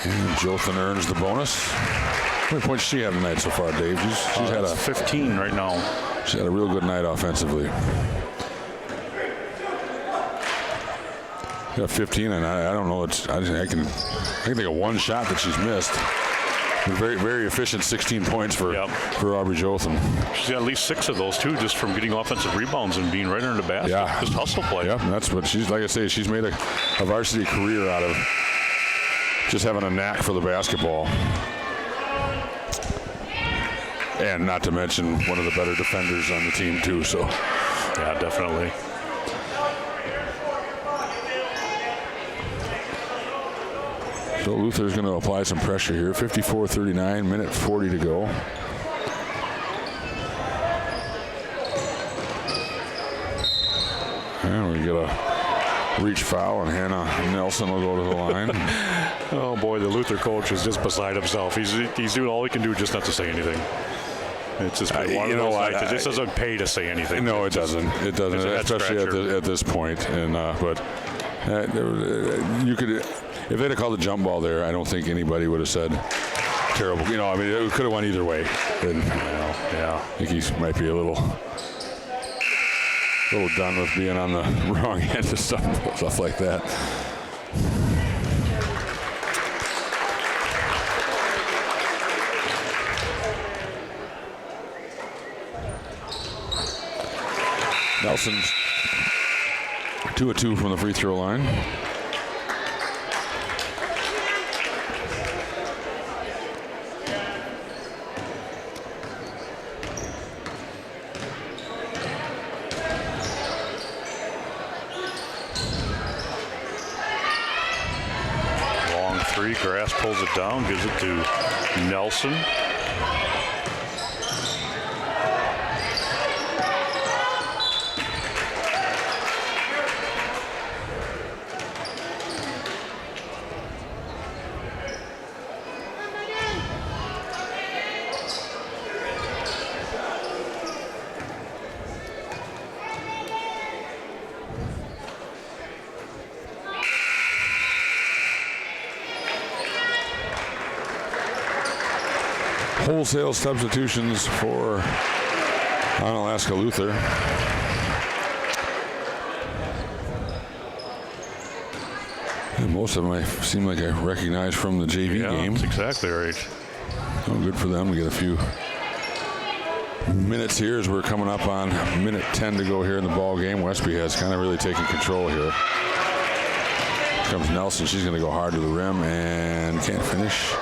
and Jothan earns the bonus. How many points she had tonight so far, Dave? She's had 15 right now. She's had a real good night offensively. Yeah, 15, and I don't know. I can think of one shot that she's missed. Very, very efficient 16 points for Aubrey Jothan. She's got at least 6 of those, too, just from getting offensive rebounds and being right under the basket. Yeah. Just hustle play. Yeah, and that's what she's, like I say, she's made a varsity career out of just having a knack for the basketball. And not to mention one of the better defenders on the team, too. So, yeah, definitely. So Luther's going to apply some pressure here. 54-39, minute 40 to go. And we get a reach foul, and Hannah Nelson will go to the line. Oh boy, the Luther coach is just beside himself. He's doing all he can do just not to say anything. It's just been one of those nights. It just doesn't pay to say anything. No, it doesn't. It doesn't, especially at this point. And but you could, if they'd have called the jump ball there, I don't think anybody would have said terrible. You know, I mean, it could have went either way. And yeah, I think he might be a little done with being on the wrong end of stuff like that. Nelson's 2 of 2 from the free throw line. Long three, Grass pulls it down, gives it to Nelson. Wholesale substitutions for Onalaska Luther. And most of them I seem like I recognize from the JV game. That's exactly right. Oh, good for them to get a few minutes here as we're coming up on minute 10 to go here in the ball game. Westby has kind of really taken control here. Here comes Nelson. She's going to go hard to the rim and can't finish.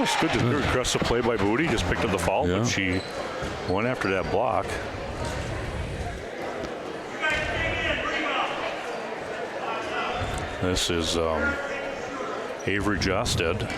It's good to request a play by Booty. Just picked up the foul, but she went after that block. This is Avery Josted.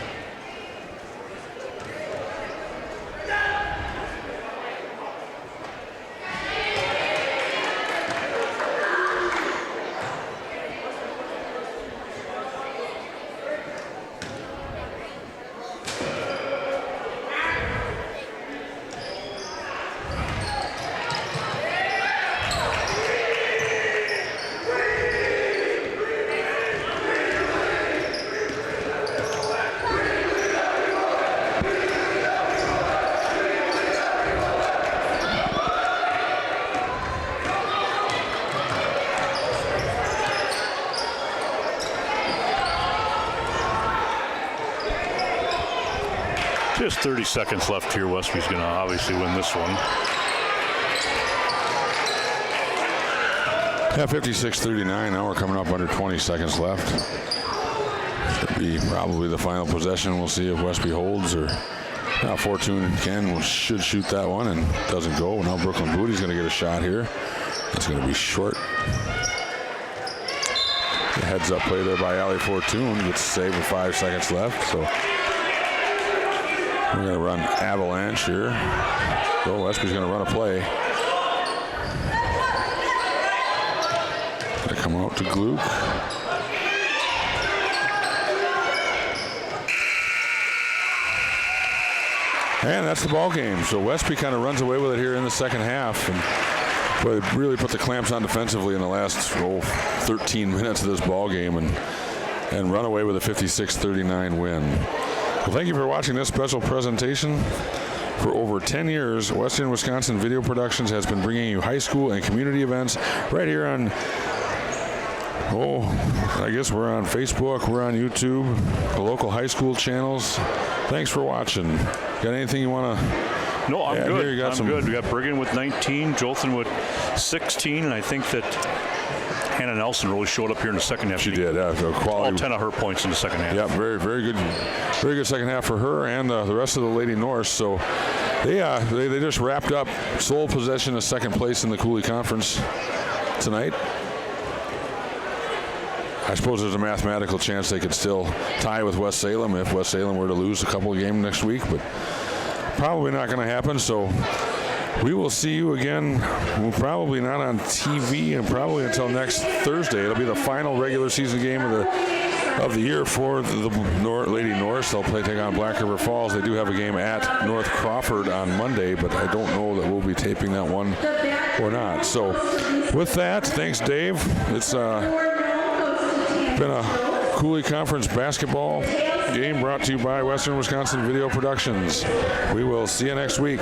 Just 30 seconds left here. Westby's going to obviously win this one. Yeah, 56-39. Now we're coming up under 20 seconds left. Should be probably the final possession. We'll see if Westby holds or Fortune should shoot that one and doesn't go. Now Brooklyn Booty's going to get a shot here. It's going to be short. The heads up play there by Allie Fortune gets saved with 5 seconds left. So we're going to run avalanche here. So Westby's going to run a play. They come out to Gluck. And that's the ball game. So Westby kind of runs away with it here in the second half. And boy, they really put the clamps on defensively in the last 13 minutes of this ball game and run away with a 56-39 win. Well, thank you for watching this special presentation. For over 10 years, Western Wisconsin Video Productions has been bringing you high school and community events right here on, I guess we're on Facebook, we're on YouTube, the local high school channels. Thanks for watching. Got anything you want to No, I'm good. Here you got I'm good. We got Brigham with 19, Jolson with 16, and I think that Hannah Nelson really showed up here in the second half. She did. Quality. All 10 of her points in the second half. Yeah, very good second half for her and the rest of the Lady Norse. So they just wrapped up sole possession of second place in the Coulee Conference tonight. I suppose there's a mathematical chance they could still tie with West Salem if West Salem were to lose a couple of games next week, but probably not going to happen. So we will see you again. We're probably not on TV and probably until next Thursday. It'll be the final regular season game of the year for the Lady Norse. They'll take on Black River Falls. They do have a game at North Crawford on Monday, but I don't know that we'll be taping that one or not. So with that, thanks, Dave. It's been a Coulee Conference basketball game brought to you by Western Wisconsin Video Productions. We will see you next week.